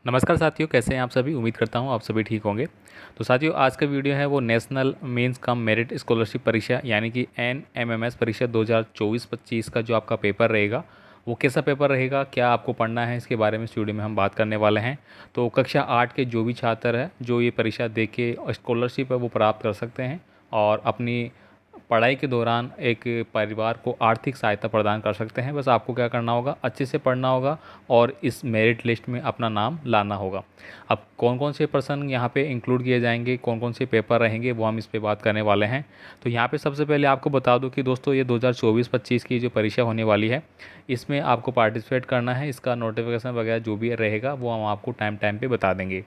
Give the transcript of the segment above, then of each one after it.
नमस्कार साथियों, कैसे हैं आप सभी। उम्मीद करता हूं आप सभी ठीक होंगे। तो साथियों, आज का वीडियो है वो national means cum merit scholarship परीक्षा यानी कि NMMS परीक्षा 2024-25 का जो आपका पेपर रहेगा वो कैसा पेपर रहेगा, क्या आपको पढ़ना है, इसके बारे में इस वीडियो में हम बात करने वाले हैं। तो कक्षा 8 के जो भी छात्र हैं जो ये परीक्षा दे के स्कॉलरशिप है वो प्राप्त कर सकते हैं और अपनी पढ़ाई के दौरान एक परिवार को आर्थिक सहायता प्रदान कर सकते हैं। बस आपको क्या करना होगा, अच्छे से पढ़ना होगा और इस मेरिट लिस्ट में अपना नाम लाना होगा। अब कौन कौन से पर्सन यहाँ पे इंक्लूड किए जाएंगे, कौन कौन से पेपर रहेंगे, वो हम इस पे बात करने वाले हैं। तो यहाँ पे सबसे पहले आपको बता दूँ कि दोस्तों, ये 2024-25 की जो परीक्षा होने वाली है इसमें आपको पार्टिसिपेट करना है। इसका नोटिफिकेशन वगैरह जो भी रहेगा वो हम आपको टाइम टाइम पे बता देंगे।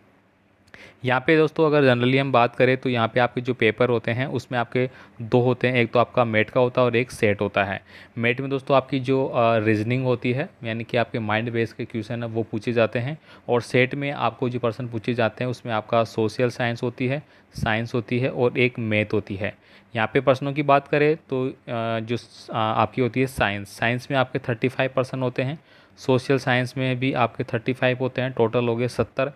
यहाँ पे दोस्तों, अगर जनरली हम बात करें तो यहाँ पे आपके जो पेपर होते हैं उसमें आपके दो होते हैं। एक तो आपका मेट का होता है और एक सेट होता है। मेट में दोस्तों आपकी जो रीजनिंग होती है यानी कि आपके माइंड बेस के क्वेश्चन है वो पूछे जाते हैं। और सेट में आपको जो पर्सन पूछे जाते हैं उसमें आपका सोशल साइंस होती है, साइंस होती है और एक मैथ होती है। यहाँ पे प्रश्नों की बात करें तो आपकी होती है साइंस। साइंस में आपके 35% होते हैं, सोशल साइंस में भी आपके 35 होते हैं। टोटल हो गए 70।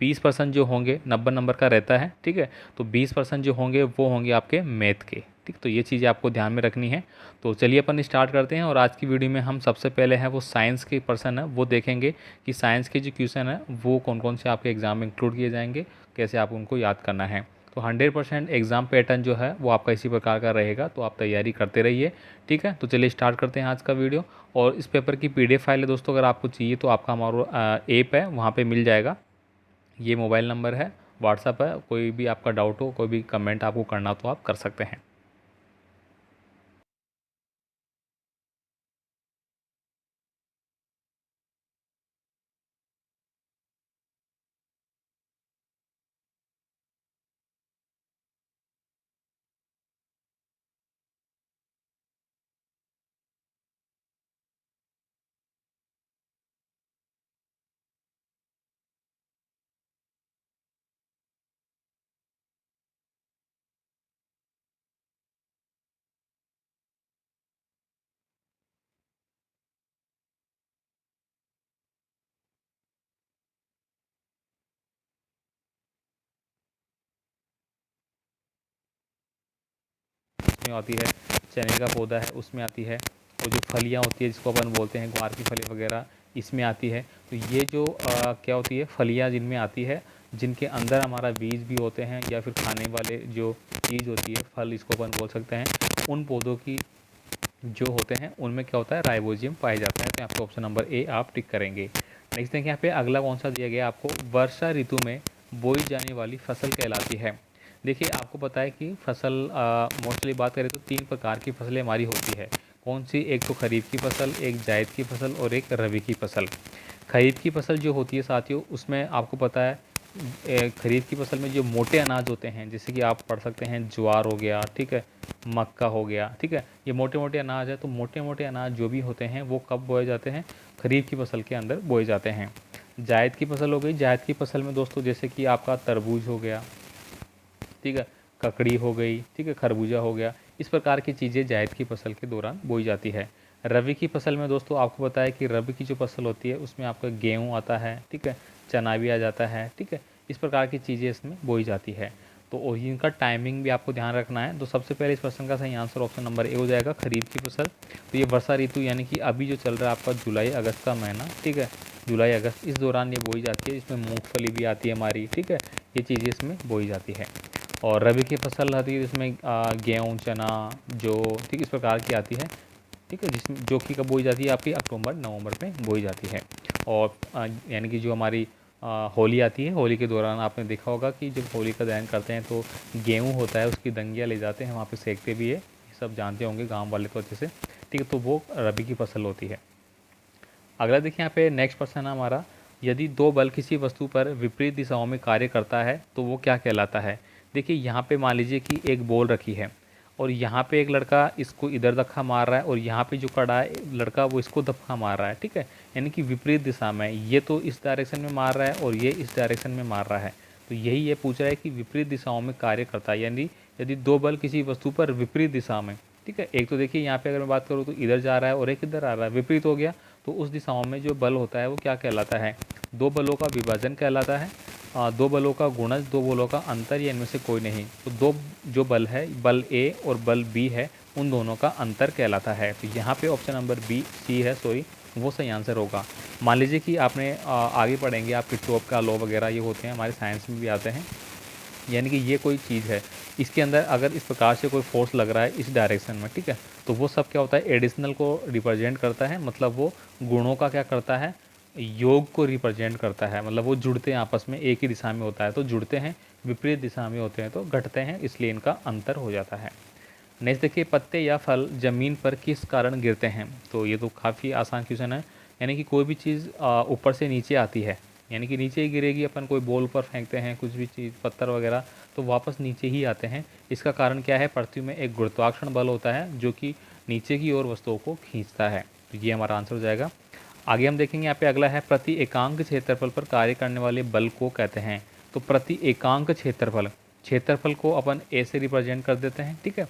20% जो होंगे, 90 नंबर का रहता है, ठीक है। तो 20% जो होंगे वो होंगे आपके मैथ के, ठीक। तो ये चीज़ें आपको ध्यान में रखनी है। तो चलिए अपन स्टार्ट करते हैं। और आज की वीडियो में हम सबसे पहले है वो साइंस के पर्सन है वो देखेंगे कि साइंस के जो क्वेश्चन है वो कौन कौन से आपके एग्जाम में इंक्लूड किए जाएंगे, कैसे आप उनको याद करना है। तो 100% एग्ज़ाम पैटर्न जो है वो आपका इसी प्रकार का रहेगा, तो आप तैयारी करते रहिए, ठीक है। तो चलिए स्टार्ट करते हैं आज का वीडियो। और इस पेपर की PDF फाइल है दोस्तों, अगर आपको चाहिए तो आपका हमारा ऐप है वहाँ पे मिल जाएगा। ये मोबाइल नंबर है, व्हाट्सअप है। कोई भी आपका डाउट हो, कोई भी कमेंट आपको करना तो आप कर सकते हैं। उसमें आती है चने का पौधा है, उसमें आती है। और जो फलियाँ होती है जिसको अपन बोलते हैं ग्वार की फली वगैरह, इसमें आती है। तो ये जो क्या होती है, फलियाँ जिनमें आती है, जिनके अंदर हमारा बीज भी होते हैं या फिर खाने वाले जो चीज़ होती है, फल इसको अपन बोल सकते हैं, उन पौधों की जो होते हैं उनमें क्या होता है, राइबोजियम पाया जाता है। तो यहाँ पे ऑप्शन नंबर ए आप टिक करेंगे। नेक्स्ट देखिए यहाँ पे अगला कौन सा दिया गया आपको, वर्षा ऋतु में बोई जाने वाली फसल कहलाती है। देखिए आपको पता है कि फसल मोस्टली बात करें तो 3 प्रकार की फसलें हमारी होती है। कौन सी, एक तो खरीफ की फसल, एक जायद की फसल और एक रबी की फसल। खरीफ की फसल जो होती है साथियों, उसमें आपको पता है खरीफ की फसल में जो मोटे अनाज होते हैं, जैसे कि आप पढ़ सकते हैं ज्वार हो गया, ठीक है, मक्का हो गया, ठीक है, ये मोटे मोटे अनाज है। तो मोटे मोटे अनाज जो भी होते हैं वो कब बोए जाते हैं, खरीफ की फसल के अंदर बोए जाते हैं। जायद की फसल हो गई, जायद की फसल में दोस्तों जैसे कि आपका तरबूज हो गया, ठीक है, ककड़ी हो गई, ठीक है, खरबूजा हो गया। इस प्रकार की चीज़ें जायद की फसल के दौरान बोई जाती है। रबी की फसल में दोस्तों आपको पता है कि रबी की जो फसल होती है उसमें आपका गेहूँ आता है, ठीक है, चना भी आ जाता है, ठीक है। इस प्रकार की चीज़ें इसमें बोई जाती है। तो और इनका टाइमिंग भी आपको ध्यान रखना है। तो सबसे पहले इस प्रश्न का सही आंसर ऑप्शन नंबर ए हो जाएगा, खरीफ की फसल। तो ये वर्षा ऋतु यानी कि अभी जो चल रहा है आपका जुलाई अगस्त का महीना, ठीक है, जुलाई अगस्त, इस दौरान ये बोई जाती है। इसमें मूंगफली भी आती है हमारी, ठीक है, ये चीज़ें इसमें बोई जाती है। और रबी की फसल आती है जिसमें गेहूँ, चना, जो, ठीक, इस प्रकार की आती है, ठीक है, जिसमें जो कि कब बोई जाती है, आपकी अक्टूबर नवंबर में बोई जाती है। और यानी कि जो हमारी होली आती है, होली के दौरान आपने देखा होगा कि जब होली का दहन करते हैं तो गेहूँ होता है उसकी दंगियाँ ले जाते हैं, वहाँ पे सेकते भी है, ये सब जानते होंगे गांव वाले तो अच्छे से, ठीक है। तो वो रबी की फसल होती है। अगला देखिए यहाँ पे नेक्स्ट क्वेश्चन है हमारा, यदि दो बल किसी वस्तु पर विपरीत दिशाओं में कार्य करता है तो वो क्या कहलाता है। देखिए यहाँ पे मान लीजिए कि एक बॉल रखी है और यहाँ पे एक लड़का इसको इधर धक्का मार रहा है और यहाँ पे जो खड़ा है लड़का वो इसको धक्का मार रहा है, ठीक है, यानी कि विपरीत दिशा में, ये तो इस डायरेक्शन में मार रहा है और ये इस डायरेक्शन में मार रहा है। तो यही ये पूछ रहा है कि विपरीत दिशाओं में कार्य करता है, यानी यदि दो बल किसी वस्तु पर विपरीत दिशा में, ठीक है, एक तो देखिए यहाँ पे अगर मैं बात करूँ तो इधर जा रहा है और एक इधर आ रहा है, विपरीत हो गया। तो उस दिशाओं में जो बल होता है वो क्या कहलाता है? दो बलों का विभाजन कहलाता है, दो बलों का गुणज, दो बलों का अंतर, या इनमें से कोई नहीं। तो दो जो बल है, बल ए और बल बी है, उन दोनों का अंतर कहलाता है। तो यहाँ पे ऑप्शन नंबर बी सी है, सॉरी, वो सही आंसर होगा। मान लीजिए कि आपने आगे पढ़ेंगे, आप किरचॉफ का लॉ वगैरह ये होते हैं, हमारे साइंस में भी आते हैं। यानी कि ये कोई चीज़ है, इसके अंदर अगर इस प्रकार से कोई फोर्स लग रहा है इस डायरेक्शन में, ठीक है, तो वो सब क्या होता है? एडिशनल को रिप्रेजेंट करता है, मतलब वो गुणों का क्या करता है? योग को रिप्रेजेंट करता है। मतलब वो जुड़ते हैं आपस में, एक ही दिशा में होता है तो जुड़ते हैं, विपरीत दिशा में होते हैं तो घटते हैं, इसलिए इनका अंतर हो जाता है। नेक्स्ट देखिए, पत्ते या फल ज़मीन पर किस कारण गिरते हैं? तो ये तो काफ़ी आसान क्वेश्चन है। यानी कि कोई भी चीज़ ऊपर से नीचे आती है, यानी कि नीचे ही गिरेगी। अपन कोई बॉल ऊपर फेंकते हैं, कुछ भी चीज़, पत्थर वगैरह, तो वापस नीचे ही आते हैं। इसका कारण क्या है? पृथ्वी में एक गुरुत्वाकर्षण बल होता है जो कि नीचे की ओर वस्तुओं को खींचता है। तो ये हमारा आंसर हो जाएगा। आगे हम देखेंगे, यहाँ पे अगला है, प्रति एकांक क्षेत्रफल पर कार्य करने वाले बल को कहते हैं। तो प्रति एकांक क्षेत्रफल, क्षेत्रफल को अपन ए से रिप्रेजेंट कर देते हैं, ठीक है।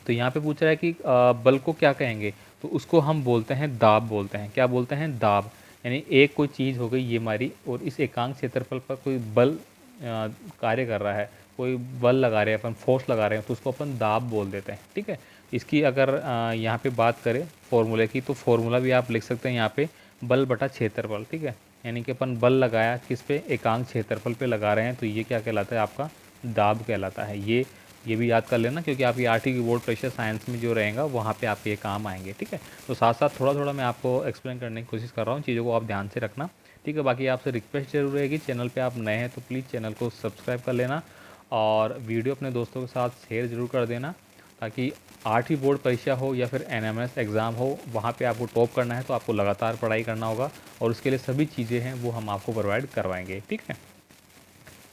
तो यहाँ पे पूछ रहा है कि बल को क्या कहेंगे? तो उसको हम बोलते हैं दाब, बोलते हैं। क्या बोलते हैं? दाब। यानी एक कोई चीज़ हो गई ये हमारी, और इस एकांक क्षेत्रफल पर कोई बल कार्य कर रहा है, कोई बल लगा रहे हैं अपन, फोर्स लगा रहे हैं, तो उसको अपन दाब बोल देते हैं, ठीक है। इसकी अगर यहाँ पे बात करें फॉर्मूले की, तो फॉर्मूला भी आप लिख सकते हैं यहाँ पे, बल बटा क्षेत्रफल, ठीक है। यानी कि अपन बल लगाया किस पे? एकांक क्षेत्रफल पे लगा रहे हैं, तो ये क्या कहलाता है? आपका दाब कहलाता है। ये भी याद कर लेना, क्योंकि आपकी आरटी की बोर्ड परीक्षा साइंस में जो रहेगा वहाँ पे आपके ये काम आएंगे, ठीक है। तो साथ साथ थोड़ा थोड़ा मैं आपको एक्सप्लेन करने की कोशिश कर रहा हूँ, चीज़ों को आप ध्यान से रखना, ठीक है। बाकी आपसे रिक्वेस्ट जरूर रहेगी, चैनल पे आप नए हैं तो प्लीज़ चैनल को सब्सक्राइब कर लेना, और वीडियो अपने दोस्तों के साथ शेयर जरूर कर देना, ताकि आठवीं बोर्ड परीक्षा हो या फिर एनएमएस एग्ज़ाम हो, वहाँ पे आपको टॉप करना है तो आपको लगातार पढ़ाई करना होगा, और उसके लिए सभी चीज़ें हैं वो हम आपको प्रोवाइड करवाएंगे, ठीक है।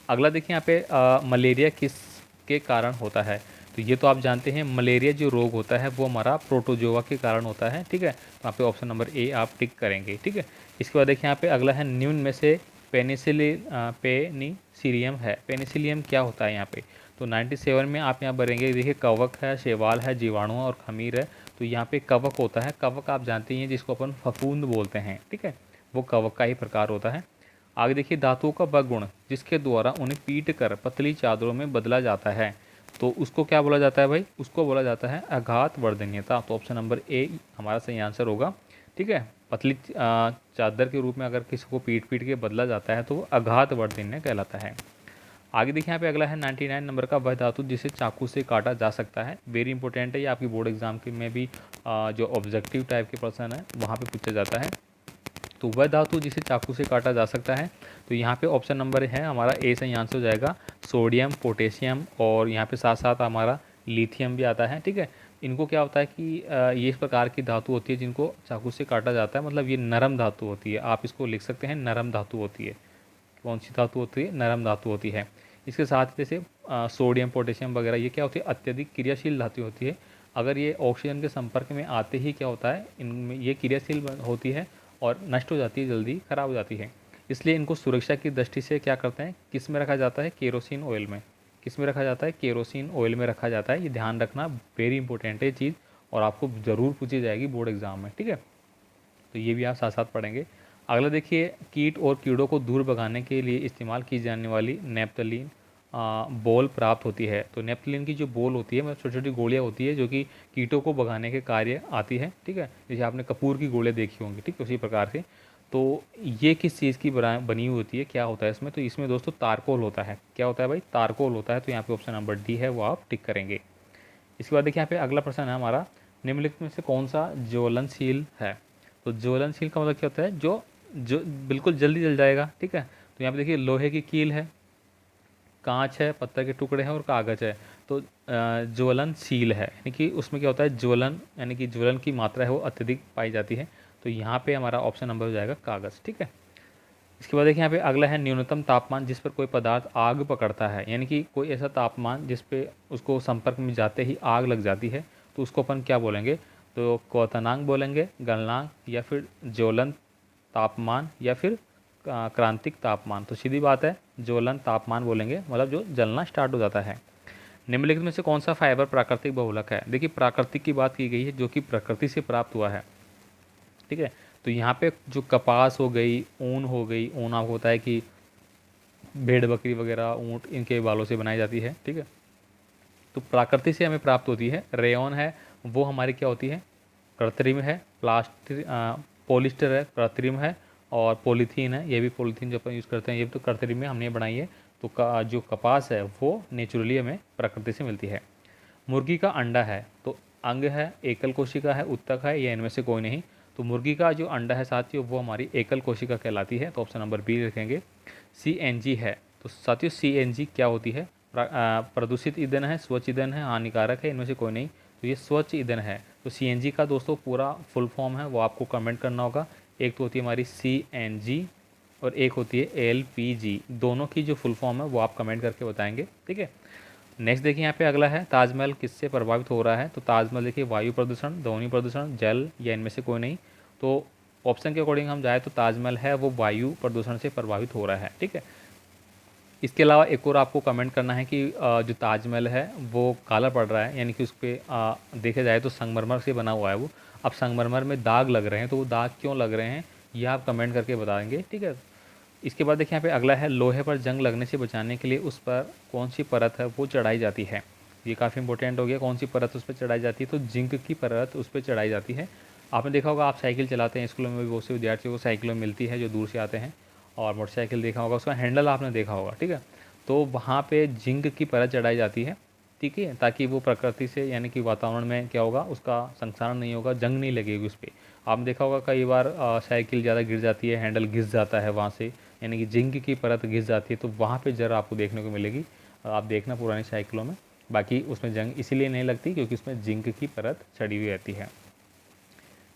अगला देखिए, यहाँ पे मलेरिया किस के कारण होता है? तो ये तो आप जानते हैं, मलेरिया जो रोग होता है वो हमारा प्रोटोजोआ के कारण होता है, ठीक है। तो यहाँ पे ऑप्शन नंबर ए आप टिक करेंगे, ठीक है। इसके बाद देखिए, यहाँ पे अगला है, निम्न में से पेनिसिलियम है। पेनिसिलियम क्या होता है यहाँ पे? तो 97 में आप यहाँ भरेंगे, देखिए कवक है, शैवाल है, जीवाणु और खमीर है। तो यहाँ पे कवक होता है। कवक आप जानते हैं जिसको अपन फफूंद बोलते हैं, ठीक है, वो कवक का ही प्रकार होता है। आगे देखिए, धातुओं का वह गुण जिसके द्वारा उन्हें पीट कर पतली चादरों में बदला जाता है, तो उसको क्या बोला जाता है भाई? उसको बोला जाता है आघात वर्धनीयता। तो ऑप्शन नंबर ए हमारा सही आंसर होगा, ठीक है। पतली चादर के रूप में अगर किसी को पीट पीट के बदला जाता है तो वो आघात वर्धनीय कहलाता है। आगे देखिए, यहाँ पे अगला है 99 नंबर का, वह धातु जिसे चाकू से काटा जा सकता है। वेरी इंपॉर्टेंट है ये, आपकी बोर्ड एग्जाम के में भी जो ऑब्जेक्टिव टाइप के प्रश्न है वहाँ पे पूछा जाता है। तो वह धातु जिसे चाकू से काटा जा सकता है, तो यहाँ पे ऑप्शन नंबर है हमारा ए सही आंसर हो जाएगा, सोडियम, पोटेशियम, और यहाँ पे साथ साथ हमारा लिथियम भी आता है, ठीक है। इनको क्या होता है कि ये इस प्रकार की धातु होती है जिनको चाकू से काटा जाता है, मतलब ये नरम धातु होती है। आप इसको लिख सकते हैं, नरम धातु होती है। कौन सी धातु होती है? नरम धातु होती है। इसके साथ ही जैसे सोडियम, पोटेशियम वगैरह, ये क्या होती है? अत्यधिक क्रियाशील धातु होती है। अगर ये ऑक्सीजन के संपर्क में आते ही क्या होता है, इनमें ये क्रियाशील होती है और नष्ट हो जाती है, जल्दी खराब हो जाती है। इसलिए इनको सुरक्षा की दृष्टि से क्या करते हैं, किस में रखा जाता है? केरोसिन ऑयल में। किस में रखा जाता है? केरोसिन ऑयल में रखा जाता है। ये ध्यान रखना, वेरी इंपॉर्टेंट है चीज़, और आपको ज़रूर पूछी जाएगी बोर्ड एग्जाम में, ठीक है। तो ये भी आप साथ साथ पढ़ेंगे। अगला देखिए, कीट और कीड़ों को दूर भगाने के लिए इस्तेमाल की जाने वाली नेप्थलीन बॉल प्राप्त होती है। तो नेप्थलीन की जो बॉल होती है, मतलब छोटी छोटी गोलियाँ होती है जो कि कीटों को भगाने के कार्य आती है, ठीक है। जैसे आपने कपूर की गोलियाँ देखी होंगी, ठीक है, उसी प्रकार से। तो ये किस चीज़ की बनी हुई होती है, क्या होता है इसमें? तो इसमें दोस्तों तारकोल होता है। क्या होता है भाई? तारकोल होता है। तो यहाँ पे ऑप्शन नंबर डी है वो आप टिक करेंगे। इसके बाद देखिए, यहाँ पे अगला प्रश्न है हमारा, निम्नलिखित में से कौन सा ज्वलनशील है? तो ज्वलनशील का मतलब क्या होता है? जो जो बिल्कुल जल्दी जल जाएगा, ठीक है। तो यहाँ पे देखिए, लोहे की कील है, कांच है, पत्थर के टुकड़े हैं और कागज है। तो ज्वलनशील है, यानी कि उसमें क्या होता है? ज्वलन, यानी कि ज्वलन की मात्रा है वो अत्यधिक पाई जाती है। तो यहाँ पे हमारा ऑप्शन नंबर हो जाएगा कागज, ठीक है। इसके बाद देखिए, यहाँ पे अगला है, न्यूनतम तापमान जिस पर कोई पदार्थ आग पकड़ता है। यानी कि कोई ऐसा तापमान जिस पे उसको संपर्क में जाते ही आग लग जाती है, तो उसको अपन क्या बोलेंगे? तो क्वथनांक बोलेंगे, गलनांक, या फिर ज्वलन तापमान, या फिर क्रांतिक तापमान। तो सीधी बात है, ज्वलन तापमान बोलेंगे, मतलब जो जलना स्टार्ट हो जाता है। निम्नलिखित में से कौन सा फाइबर प्राकृतिक बहुलक है? देखिए, प्राकृतिक की बात की गई है, जो कि प्रकृति से प्राप्त हुआ है, ठीक है। तो यहाँ पे जो कपास हो गई, ऊन हो गई, ऊन आपको होता है कि भेड़ बकरी वगैरह, ऊँट, इनके बालों से बनाई जाती है, ठीक है। तो प्राकृतिक से हमें प्राप्त होती है। रेयॉन है वो हमारी क्या होती है, कृत्रिम है। प्लास्टिक पॉलिस्टर है, कृत्रिम है। और पॉलीथीन है, ये भी पॉलीथीन जो अपन यूज़ करते हैं ये भी तो कृत्रिम में हमने बनाई है। तो जो कपास है वो नेचुरली हमें प्रकृति से मिलती है। मुर्गी का अंडा है तो अंग है, एकल कोशिका है, उत्तक है, या इनमें से कोई नहीं। तो मुर्गी का जो अंडा है साथियों वो हमारी एकल कोशिका कहलाती है, तो ऑप्शन नंबर बी रखेंगे। CNG है तो साथियों CNG क्या होती है, प्रदूषित ईंधन है, स्वच्छ ईंधन है, हानिकारक है, इनमें से कोई नहीं। तो ये स्वच्छ ईंधन है। तो CNG का दोस्तों पूरा फुल फॉर्म है वो आपको कमेंट करना होगा। एक तो होती है हमारी CNG और एक होती है LPG, दोनों की जो फुल फॉर्म है वो आप कमेंट करके बताएंगे, ठीक है। नेक्स्ट देखिए यहाँ पे अगला है, ताजमहल किससे प्रभावित हो रहा है। तो ताजमहल देखिए वायु प्रदूषण, ध्वनि प्रदूषण, जल, या इनमें से कोई नहीं। तो ऑप्शन के अकॉर्डिंग हम जाए तो ताजमहल है वो वायु प्रदूषण से प्रभावित हो रहा है, ठीक है। इसके अलावा एक और आपको कमेंट करना है कि जो ताजमहल है वो काला पड़ रहा है, यानी कि उस पर देखा जाए तो संगमरमर से बना हुआ है वो। अब संगमरमर में दाग लग रहे हैं तो वो दाग क्यों लग रहे हैं ये आप कमेंट करके बताएंगे, ठीक है। इसके बाद देखिए यहाँ पे अगला है, लोहे पर जंग लगने से बचाने के लिए उस पर कौन सी परत है वो चढ़ाई जाती है। ये काफ़ी इंपॉर्टेंट हो गया, कौन सी परत उस पर चढ़ाई जाती है, तो जिंक की परत उस पर चढ़ाई जाती है। आपने देखा होगा, आप साइकिल चलाते हैं, स्कूलों में भी बहुत से विद्यार्थियों को साइकिलों में मिलती है जो दूर से आते हैं। और मोटरसाइकिल देखा होगा, उसका हैंडल आपने देखा होगा, ठीक है। तो वहाँ पे जिंक की परत चढ़ाई जाती है, ठीक है, ताकि वो प्रकृति से यानी कि वातावरण में क्या होगा, उसका संक्षारण नहीं होगा, जंग नहीं लगेगी उस पर। आपने देखा होगा कई बार साइकिल ज़्यादा गिर जाती है, हैंडल घिस जाता है वहाँ से, यानी कि जिंक की परत घिस जाती है, तो वहाँ पे जरा आपको देखने को मिलेगी। आप देखना पुरानी साइकिलों में, बाकी उसमें जंग इसीलिए नहीं लगती क्योंकि उसमें जिंक की परत चढ़ी हुई रहती है।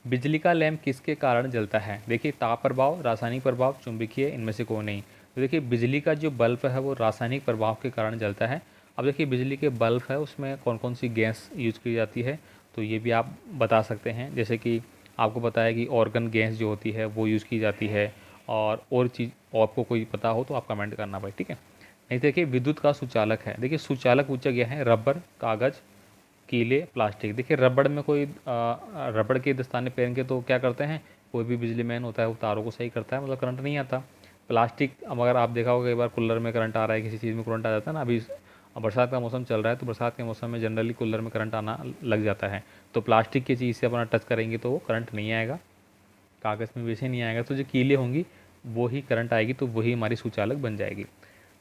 बिजली का लैंप किसके कारण जलता है। देखिए ताप प्रभाव, रासायनिक प्रभाव, चुंबकीय, इनमें से कोई नहीं। तो देखिए बिजली का जो बल्ब है वो रासायनिक प्रभाव के कारण जलता है। अब देखिए बिजली के बल्ब है उसमें कौन कौन सी गैस यूज की जाती है, तो ये भी आप बता सकते हैं। जैसे कि आपको पता है कि ऑर्गन गैस जो होती है वो यूज़ की जाती है। और चीज़ आपको कोई पता हो तो आप कमेंट करना भाई, ठीक है। नहीं देखिए विद्युत का सुचालक है, देखिए सुचालक पूछा गया है, रबर, कागज़, कीले, प्लास्टिक। देखिए रबड़ में कोई रबड़ के दस्ताने पहन के तो क्या करते हैं, कोई भी बिजली मैन होता है वो तारों को सही करता है, मतलब करंट नहीं आता। प्लास्टिक, अब अगर आप देखा होगा कई बार कूलर में करंट आ रहा है, किसी चीज़ में करंट आ जाता है ना, अभी बरसात का मौसम चल रहा है तो बरसात के मौसम में जनरली कूलर में करंट आना लग जाता है। तो प्लास्टिक की चीज़ से अपना टच करेंगे तो वो करंट नहीं आएगा, कागज़ में वैसे नहीं आएगा। तो जो कीले होंगी वो ही करंट आएगी, तो वही हमारी सुचालक बन जाएगी।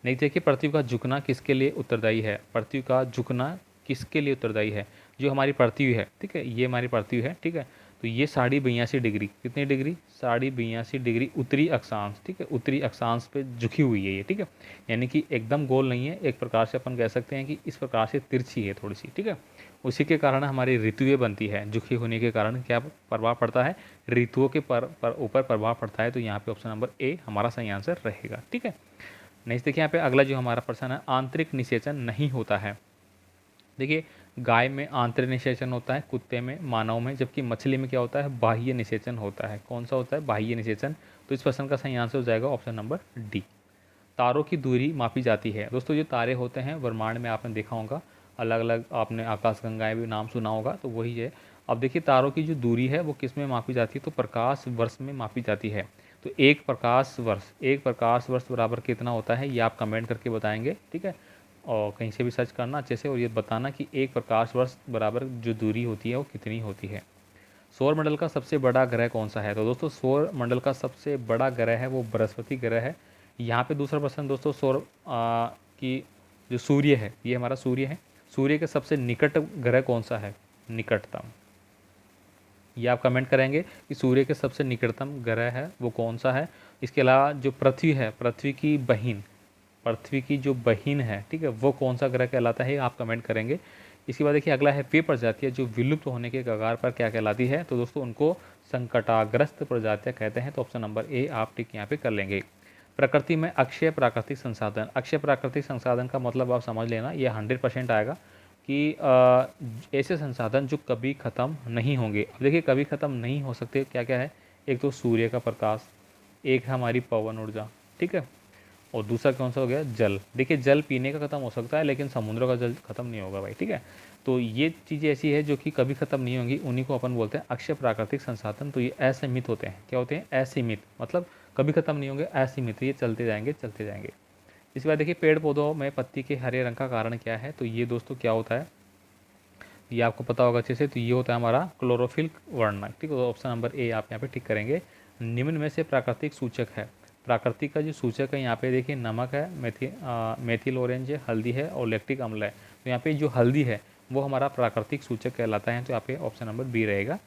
नहीं देखिए पृथ्वी का झुकना किसके लिए उत्तरदायी है। पृथ्वी का झुकना किसके लिए उत्तरदायी है, जो हमारी पृथ्वी है, ठीक है, ये हमारी पृथ्वी है, ठीक है। तो ये 82.82 डिग्री, कितनी डिग्री, 82.82 डिग्री उत्तरी अक्षांश, ठीक है, उत्तरी अक्षांश पे झुकी हुई है ये, ठीक है। यानी कि एकदम गोल नहीं है, एक प्रकार से अपन कह सकते हैं कि इस प्रकार से तिरछी है थोड़ी सी, ठीक है। उसी के कारण हमारी ऋतुएं बनती है, झुकी होने के कारण क्या प्रभाव पड़ता है, ऋतुओं के ऊपर प्रभाव पड़ता है। तो यहाँ पे ऑप्शन नंबर ए हमारा सही आंसर रहेगा, ठीक है। नेक्स्ट देखिए यहाँ पे अगला जो हमारा प्रश्न है, आंतरिक निषेचन नहीं होता है। देखिए गाय में आंतरिक निषेचन होता है, कुत्ते में, मानव में, जबकि मछली में क्या होता है, बाह्य निषेचन होता है। कौन सा होता है, बाह्य निषेचन। तो इस प्रश्न का सही आंसर हो जाएगा ऑप्शन नंबर डी। तारों की दूरी मापी जाती है। दोस्तों जो तारे होते हैं ब्रह्मांड में आपने देखा होगा, अलग अलग आपने आकाशगंगाएं भी नाम सुना होगा, तो वही है। अब देखिए तारों की जो दूरी है वो किस में मापी जाती है, तो प्रकाश वर्ष में मापी जाती है। तो एक प्रकाश वर्ष बराबर कितना होता है ये आप कमेंट करके बताएंगे, ठीक है। और कहीं से भी सर्च करना अच्छे से और ये बताना कि एक प्रकाश वर्ष बराबर जो दूरी होती है वो कितनी होती है। सौर मंडल का सबसे बड़ा ग्रह कौन सा है। तो दोस्तों सौर मंडल का सबसे बड़ा ग्रह है वो बृहस्पति ग्रह है। यहाँ पे दूसरा प्रश्न दोस्तों, की जो सूर्य है, ये हमारा सूर्य है, सूर्य के सबसे निकट ग्रह कौन सा है, निकटतम। ये आप कमेंट करेंगे कि सूर्य के सबसे निकटतम ग्रह है वो कौन सा है। इसके अलावा जो पृथ्वी है, पृथ्वी की जो बहिन है, ठीक है, वो कौन सा ग्रह कहलाता है आप कमेंट करेंगे। इसके बाद देखिए अगला है, वे प्रजातियाँ जो विलुप्त होने के कगार पर क्या कहलाती है। तो दोस्तों उनको संकटाग्रस्त प्रजातियाँ कहते हैं। तो ऑप्शन नंबर ए आप टिक यहाँ पे कर लेंगे। प्रकृति में अक्षय प्राकृतिक संसाधन, अक्षय प्राकृतिक संसाधन का मतलब आप समझ लेना ये 100% आएगा कि ऐसे संसाधन जो कभी ख़त्म नहीं होंगे। अब देखिए कभी ख़त्म नहीं हो सकते क्या क्या है, एक तो सूर्य का प्रकाश, एक है हमारी पवन ऊर्जा, ठीक है, और दूसरा कौन सा हो गया, जल। देखिए जल पीने का ख़त्म हो सकता है लेकिन समुद्रों का जल ख़त्म नहीं होगा भाई, ठीक है। तो ये चीज़ें ऐसी है जो कि कभी ख़त्म नहीं होंगी, उन्हीं को अपन बोलते हैं अक्षय प्राकृतिक संसाधन। तो ये असीमित होते हैं, क्या होते हैं, असीमित, मतलब कभी ख़त्म नहीं होंगे, असीमित, ये चलते जाएंगे चलते जाएंगे। इसके बाद देखिए पेड़ पौधों में पत्ती के हरे रंग का कारण क्या है, तो ये दोस्तों क्या होता है, ये आपको पता होगा अच्छे से। तो ये होता है हमारा क्लोरोफिल वर्णक, ठीक है। तो ऑप्शन नंबर ए आप यहाँ पे टिक करेंगे। निम्न में से प्राकृतिक सूचक है, प्राकृतिक का जो सूचक है यहाँ पे देखिए नमक है, मेथिल ऑरेंज है, हल्दी है और लैक्टिक अम्ल है। तो यहाँ पे जो हल्दी है वो हमारा प्राकृतिक सूचक कहलाता है। तो यहाँ पे ऑप्शन नंबर बी रहेगा।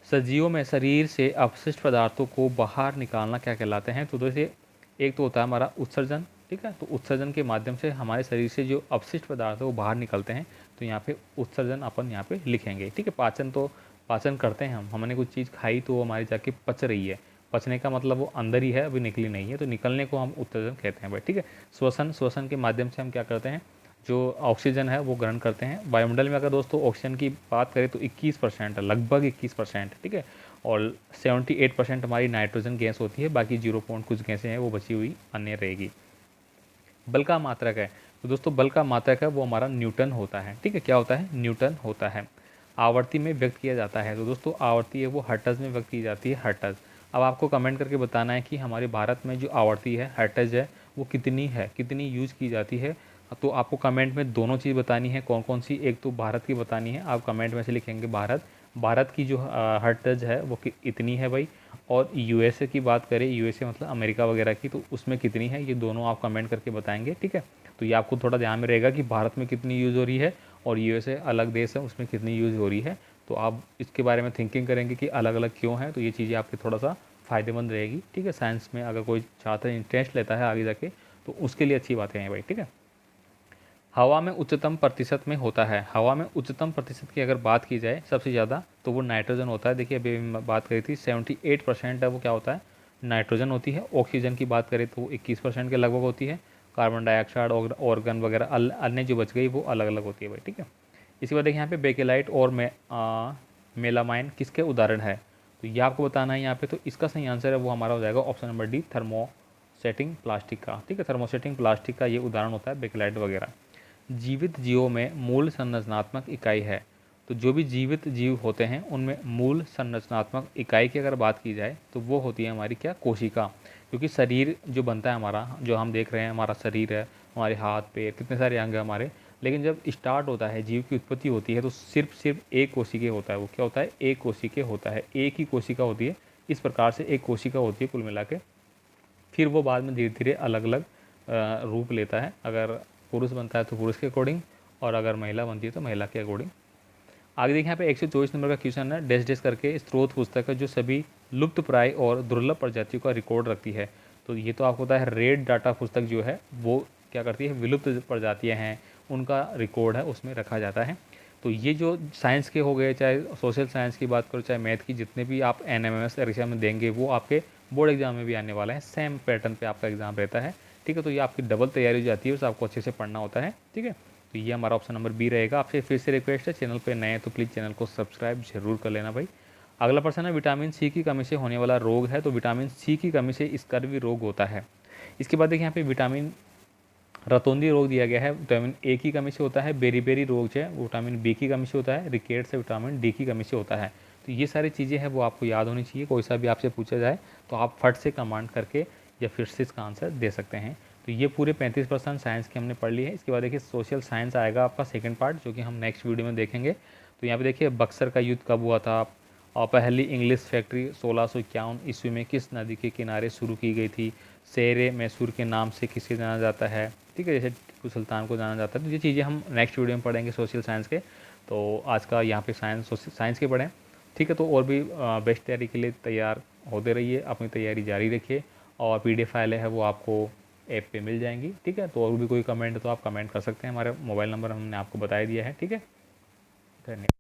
सजीवों में शरीर से अपशिष्ट पदार्थों को बाहर निकालना क्या कहलाते हैं, तो जैसे एक तो होता है हमारा उत्सर्जन, ठीक है। तो उत्सर्जन के माध्यम से हमारे शरीर से जो अपशिष्ट पदार्थ है वो बाहर निकलते हैं। तो यहाँ पे उत्सर्जन अपन यहाँ पे लिखेंगे, ठीक है। पाचन, तो पाचन करते हैं हमने कुछ चीज़ खाई तो वो हमारी जाके पच रही है, पचने का मतलब वो अंदर ही है, अभी निकली नहीं है, तो निकलने को हम उत्सर्जन कहते हैं भाई, ठीक है। श्वसन, श्वसन के माध्यम से हम क्या करते हैं, जो ऑक्सीजन है वो ग्रहण करते हैं। वायुमंडल में अगर दोस्तों ऑक्सीजन की बात करें तो 21% है, लगभग 21%, ठीक है। और 78% हमारी नाइट्रोजन गैस होती है, बाकी 0 पॉइंट कुछ गैसें हैं वो बची हुई अन्य रहेगी। बल का मात्रक है, तो दोस्तों बल का मात्रक है वो हमारा न्यूटन होता है, ठीक है। क्या होता है, न्यूटन होता है। आवर्ती में व्यक्त किया जाता है, तो दोस्तों आवर्ती है वो हर्ट्ज में व्यक्त की जाती है, हर्ट्ज। अब आपको कमेंट करके बताना है कि हमारे भारत में जो आवर्ती है हर्ट्ज है वो कितनी है, कितनी यूज की जाती है। तो आपको कमेंट में दोनों चीज़ बतानी है, कौन कौन सी, एक तो भारत की बतानी है, आप कमेंट में से लिखेंगे भारत, भारत की जो हर्ट्ज है वो इतनी है भाई। और यूएसए की बात करें, यूएसए मतलब अमेरिका वगैरह की, तो उसमें कितनी है, ये दोनों आप कमेंट करके बताएंगे, ठीक है। तो ये आपको थोड़ा ध्यान में रहेगा कि भारत में कितनी यूज़ हो रही है और यूएसए अलग देश है उसमें कितनी यूज़ हो रही है। तो आप इसके बारे में थिंकिंग करेंगे कि अलग अलग क्यों है, तो ये चीज़ें आपके थोड़ा सा फ़ायदेमंद रहेगी, ठीक है। साइंस में अगर कोई छात्र इंटरेस्ट लेता है आगे जाके तो उसके लिए अच्छी बातें हैं भाई, ठीक है। हवा में उच्चतम प्रतिशत में होता है, हवा में उच्चतम प्रतिशत की अगर बात की जाए सबसे ज़्यादा तो वो नाइट्रोजन होता है। देखिए अभी बात करी थी 78% है वो क्या होता है, नाइट्रोजन होती है। ऑक्सीजन की बात करें तो 21% के लगभग होती है। कार्बन डाइऑक्साइड और ऑर्गन वगैरह अन्य जो बच गई वो अलग अलग होती है भाई, ठीक है। इसके बाद देखिए यहाँ पे बेकेलाइट और मेलामाइन किसके उदाहरण है, तो ये आपको बताना है यहाँ पे। तो इसका सही आंसर है वो हमारा हो जाएगा option number D, thermosetting plastic का, ठीक है। थर्मोसेटिंग प्लास्टिक का ये उदाहरण होता है बेकेलाइट वगैरह। जीवित जीवों में मूल संरचनात्मक इकाई है, तो जो भी जीवित जीव होते हैं उनमें मूल संरचनात्मक इकाई की अगर बात की जाए तो वो होती है हमारी क्या, कोशिका। क्योंकि शरीर जो बनता है हमारा, जो हम देख रहे हैं हमारा शरीर है, हमारे हाथ पैर कितने सारे अंग है हमारे, लेकिन जब स्टार्ट होता है, जीव की उत्पत्ति होती है तो सिर्फ एक कोशिका होता है, वो क्या होता है, एक कोशिका होता है, एक ही कोशिका होती है। इस प्रकार से एक कोशिका होती है कुल मिला के। फिर वो बाद में धीरे धीरे अलग अलग रूप लेता है, अगर पुरुष बनता है तो पुरुष के अकॉर्डिंग, और अगर महिला बनती है तो महिला के अकॉर्डिंग। आगे देखिए यहाँ पे 124 नंबर का क्वेश्चन है, डैश डैश करके स्रोत पुस्तक है जो सभी लुप्त प्राय और दुर्लभ प्रजातियों का रिकॉर्ड रखती है। तो ये तो आपको पता है, रेड डाटा पुस्तक जो है वो क्या करती है, विलुप्त प्रजातियाँ हैं उनका रिकॉर्ड है उसमें रखा जाता है। तो ये जो साइंस के हो गए, चाहे सोशल साइंस की बात करो, चाहे मैथ की, जितने भी आप एनएमएमएस परीक्षा में देंगे वो आपके बोर्ड एग्जाम में भी आने वाला है, सेम पैटर्न पे आपका एग्जाम रहता है, ठीक है। तो ये आपकी डबल तैयारी हो जाती है, उसे आपको अच्छे से पढ़ना होता है, ठीक है। तो ये हमारा ऑप्शन नंबर बी रहेगा। आपसे फिर से रिक्वेस्ट है, चैनल पे नए हैं तो प्लीज़ चैनल को सब्सक्राइब जरूर कर लेना भाई। अगला प्रश्न है, विटामिन सी की कमी से होने वाला रोग है, तो विटामिन सी की कमी से स्कर्वी रोग होता है। इसके बाद देखिए यहाँ पे विटामिन रतौंधी रोग दिया गया है, विटामिन ए की कमी से होता है। बेरी रोग जो है वो विटामिन बी की कमी से होता है। रिकेट से विटामिन डी की कमी से होता है। तो ये सारी चीज़ें हैं वो आपको याद होनी चाहिए, कोई सा भी आपसे पूछा जाए तो आप फट से कमांड करके या फिर से इसका आंसर दे सकते हैं। तो ये पूरे 35% साइंस की हमने पढ़ ली है। इसके बाद देखिए सोशल साइंस आएगा आपका सेकंड पार्ट, जो कि हम नेक्स्ट वीडियो में देखेंगे। तो यहाँ पे देखिए बक्सर का युद्ध कब हुआ था, और पहली इंग्लिश फैक्ट्री 1651 ईस्वी में किस नदी के किनारे शुरू की गई थी, शेर मैसूर के नाम से किसे जाना जाता है, ठीक है, जैसे टीपू सुल्तान को जाना जाता है। तो ये चीज़ें हम नेक्स्ट वीडियो में पढ़ेंगे सोशल साइंस के। तो आज का यहाँ पे साइंस के पढ़ें, ठीक है। तो और भी बेस्ट तैयारी के लिए तैयार होते रहिए, अपनी तैयारी जारी रखिए, और PDF फाइलें है वो आपको ऐप पे मिल जाएंगी, ठीक है। तो और भी कोई कमेंट है तो आप कमेंट कर सकते हैं, हमारा मोबाइल नंबर हमने आपको बता दिया है, ठीक है। धन्यवाद।